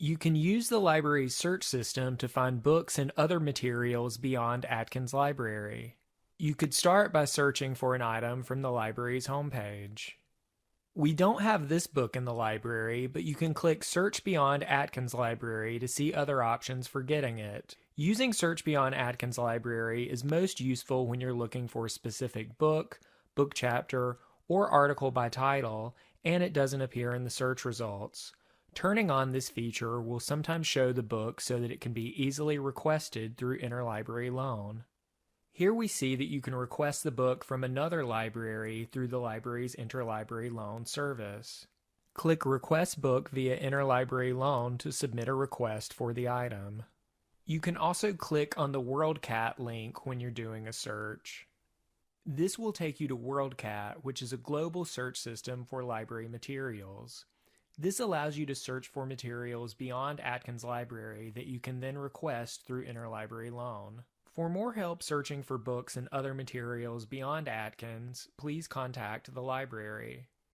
You can use the library's search system to find books and other materials beyond Atkins Library. You could start by searching for an item from the library's homepage. We don't have this book in the library, but you can click Search Beyond Atkins Library to see other options for getting it. Using Search Beyond Atkins Library is most useful when you're looking for a specific book, book chapter, or article by title, and it doesn't appear in the search results. Turning on this feature will sometimes show the book so that it can be easily requested through interlibrary loan. Here we see that you can request the book from another library through the library's interlibrary loan service. Click Request Book via interlibrary loan to submit a request for the item. You can also click on the WorldCat link when you're doing a search. This will take you to WorldCat, which is a global search system for library materials. This allows you to search for materials beyond Atkins Library that you can then request through interlibrary loan. For more help searching for books and other materials beyond Atkins, please contact the library.